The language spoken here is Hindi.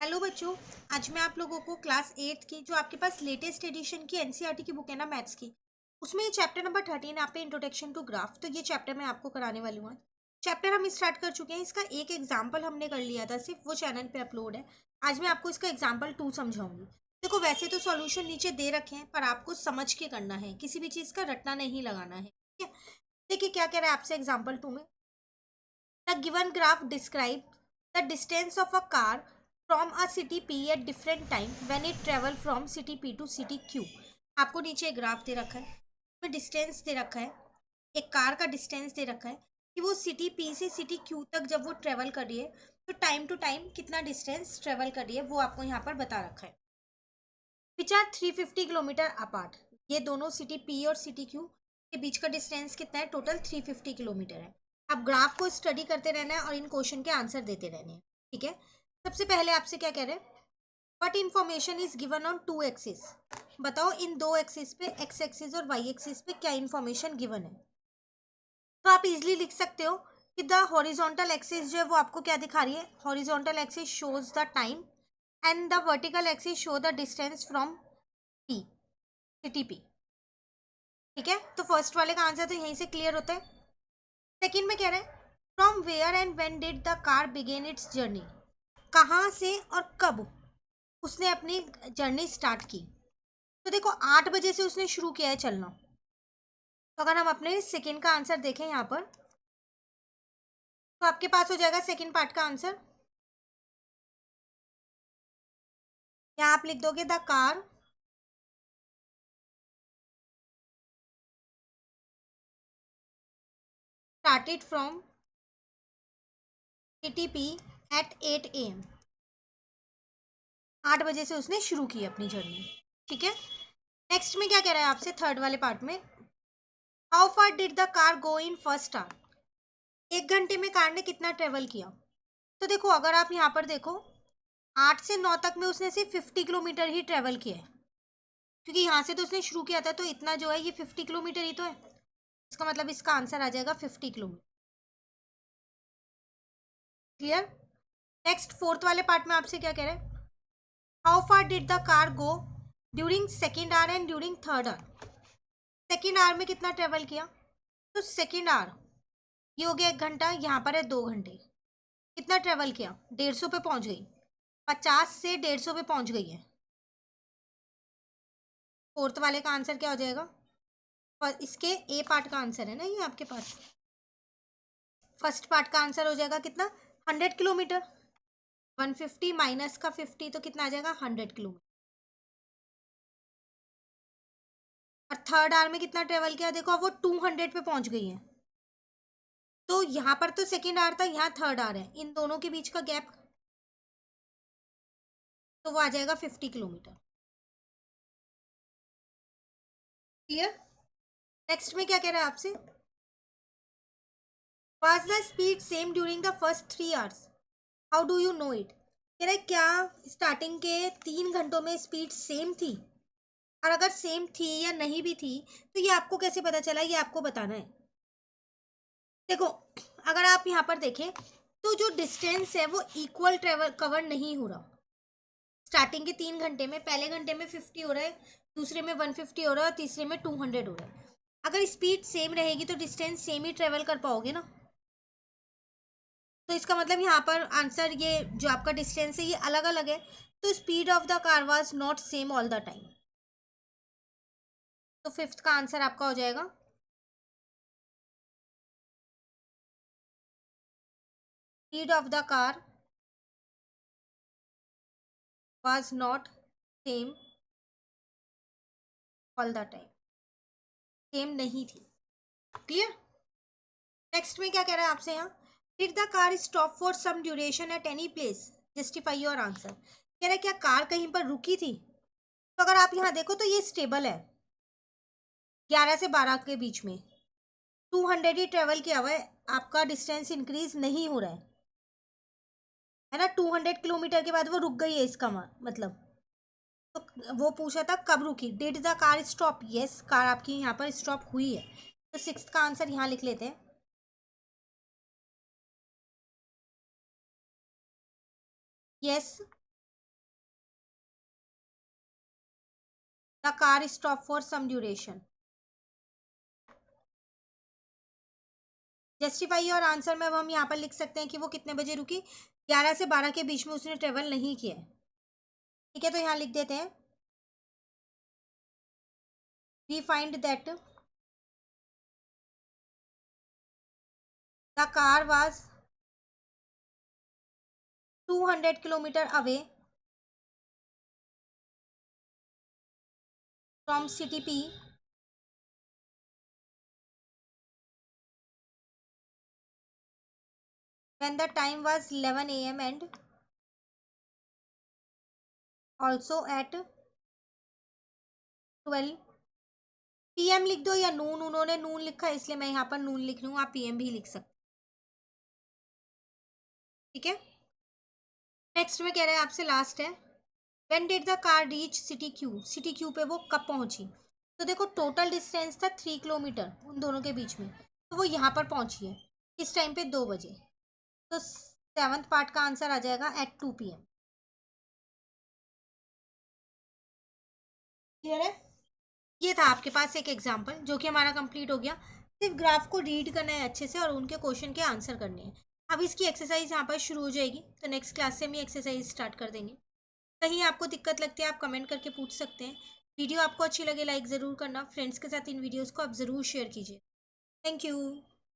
हेलो बच्चों। आज मैं आप लोगों को क्लास 8 की जो आपके पास लेटेस्ट एडिशन की एनसीईआरटी की बुक है ना मैथ्स की, उसमें ये चैप्टर नंबर 13 आप पे इंट्रोडक्शन टू ग्राफ, तो ये चैप्टर मैं आपको कराने वाली हूँ आज। चैप्टर हम स्टार्ट कर चुके हैं, इसका एक एग्जाम्पल हमने कर लिया था, सिर्फ वो चैनल पे अपलोड है। आज मैं आपको इसका एग्जाम्पल 2 समझाऊंगी। देखो वैसे तो सॉल्यूशन नीचे दे रखे हैं, पर आपको समझ के करना है, किसी भी चीज़ का रटना नहीं लगाना है, ठीक है। देखिए क्या कह रहा है आपसे एग्जाम्पल 2 में। The given graph describes the distance of a car from a city P at different time when it travel from city P to city Q। आपको नीचे एक ग्राफ दे रखा है, उसमें डिस्टेंस दे रखा है, एक कार का डिस्टेंस दे रखा है कि वो सिटी P से सिटी Q तक जब वो ट्रेवल कर रही है तो टाइम टू टाइम कितना डिस्टेंस ट्रेवल कर रही है वो आपको यहाँ पर बता रखा है। Which are 350 kilometre apart. ये दोनों सिटी P और सिटी Q के बीच का डिस्टेंस कितना है? टोटल 350 किलोमीटर है। अब ग्राफ को स्टडी करते रहना है और इन क्वेश्चन के आंसर देते रहने हैं, ठीक है। सबसे पहले आपसे क्या कह रहे हैं? What information is given on 2 axis. बताओ इन 2 एक्सिस पे, एक्स एक्सिस और वाई एक्सिस पे क्या इन्फॉर्मेशन गिवन है। तो आप इजिली लिख सकते हो कि द हॉरिजॉन्टल एक्सिस जो है वो आपको क्या दिखा रही है? Horizontal axis shows the time and the vertical axis show the distance from P, city P, ठीक है। तो फर्स्ट वाले का आंसर तो यहीं से क्लियर होता है। सेकंड में कह रहा है from where and when did the car begin its journey. कहाँ से और कब उसने अपनी जर्नी स्टार्ट की। तो देखो 8 बजे से उसने शुरू किया है चलना। तो अगर हम अपने सेकंड का आंसर देखें यहाँ पर, तो आपके पास हो जाएगा सेकंड पार्ट का आंसर। यहाँ आप लिख दोगे the car started from city P at 8 AM। 8 बजे से उसने शुरू की अपनी जर्नी, ठीक है। नेक्स्ट में क्या कह रहा है आपसे थर्ड वाले पार्ट में, how far did the car go in first hour. 1 घंटे में कार ने कितना ट्रेवल किया। तो देखो अगर आप यहाँ पर देखो 8 से 9 तक में उसने सिर्फ 50 किलोमीटर ही ट्रेवल किया है, क्योंकि यहाँ से तो उसने शुरू किया था, तो इतना जो है ये 50 किलोमीटर ही तो है। इसका मतलब इसका आंसर आ जाएगा 50 किलोमीटर। क्लियर। नेक्स्ट फोर्थ वाले पार्ट में आपसे क्या कह रहे हैं, how far did the car go during second hour and during third hour. Second hour में कितना ट्रेवल किया। तो सेकेंड आवर ये हो गया 1 घंटा, यहाँ पर है 2 घंटे। कितना ट्रेवल किया? 150 पे पहुंच गई। 50 से 150 पे पहुंच गई है। फोर्थ वाले का आंसर क्या हो जाएगा? और इसके ए पार्ट का आंसर है ना ये आपके पास। फर्स्ट पार्ट का आंसर हो जाएगा कितना? 100 किलोमीटर। 150 माइनस का 50 तो कितना आ जाएगा? 100 किलोमीटर। और थर्ड आवर में कितना ट्रेवल किया? देखो अब वो 200 पे पहुंच गई है। तो यहाँ पर तो सेकेंड आवर था, यहाँ थर्ड आवर है, इन दोनों के बीच का गैप तो वो आ जाएगा 50 किलोमीटर। क्लियर। नेक्स्ट में क्या कह रहा है आपसे, was the speed same during the first 3 hours, how do you know it. कह रहा है क्या स्टार्टिंग के 3 घंटों में स्पीड सेम थी, और अगर सेम थी या नहीं भी थी तो ये आपको कैसे पता चला, ये आपको बताना है। देखो अगर आप यहाँ पर देखें तो जो डिस्टेंस है वो इक्वल ट्रेवल कवर नहीं हो रहा। स्टार्टिंग के 3 घंटे में पहले घंटे में 50 हो रहा है, दूसरे में 150 हो रहा है और तीसरे में 200 हो रहा है। अगर स्पीड सेम रहेगी तो डिस्टेंस सेम ही ट्रेवल कर पाओगे ना। तो इसका मतलब यहाँ पर आंसर ये जो आपका डिस्टेंस है ये अलग अलग है, तो speed of the car was not same all the time. तो फिफ्थ का आंसर आपका हो जाएगा speed of the car was not same all the time, same नहीं थी। क्लियर। नेक्स्ट में क्या कह रहा है आपसे यहाँ, did the car stop for some duration at any place, justify your answer. कह रहा है क्या कार कहीं पर रुकी थी। तो अगर आप यहाँ देखो तो ये स्टेबल है, 11 से 12 के बीच में 200 ही ट्रेवल किया हुआ है, आपका डिस्टेंस इंक्रीज नहीं हो रहा है ना। 200 किलोमीटर के बाद वो रुक गई है, इसका मतलब। तो वो पूछा था कब रुकी, did the car stop, yes car आपकी यहाँ पर स्टॉप हुई है। तो सिक्स्थ का आंसर यहाँ लिख लेते हैं, yes the car stop for some duration. Justify और आंसर में अब हम यहाँ पर लिख सकते हैं कि वो कितने बजे रुकी, 11 से 12 के बीच में उसने ट्रेवल नहीं किया है। ठीक है, तो यहाँ लिख देते हैं we find that the car was 200 kilometre away from city P when the time was 11 a.m. and also at 12 p.m. लिख दो, या नून, उन्होंने नून लिखा है इसलिए मैं यहाँ पर नून लिख रही हूँ, आप पीएम भी लिख सकते। ठीक है, नेक्स्ट में कह रहे हैं आपसे, लास्ट है, when did the car reach city Q, city Q पे वो कब पहुंची। तो देखो टोटल डिस्टेंस था 3 किलोमीटर उन दोनों के बीच में, तो वो यहाँ पर पहुंची है किस टाइम पे, 2 बजे। तो 7th पार्ट का आंसर आ जाएगा एट 2 p.m। क्लियर है, ये था आपके पास एक एग्जाम्पल जो कि हमारा कंप्लीट हो गया। सिर्फ ग्राफ को रीड करना है अच्छे से और उनके क्वेश्चन के आंसर करने हैं। अब इसकी एक्सरसाइज यहाँ पर शुरू हो जाएगी, तो नेक्स्ट क्लास से हम ये एक्सरसाइज स्टार्ट कर देंगे। कहीं आपको दिक्कत लगती है आप कमेंट करके पूछ सकते हैं। वीडियो आपको अच्छी लगे लाइक ज़रूर करना, फ्रेंड्स के साथ इन वीडियोज़ को आप ज़रूर शेयर कीजिए। Thank you.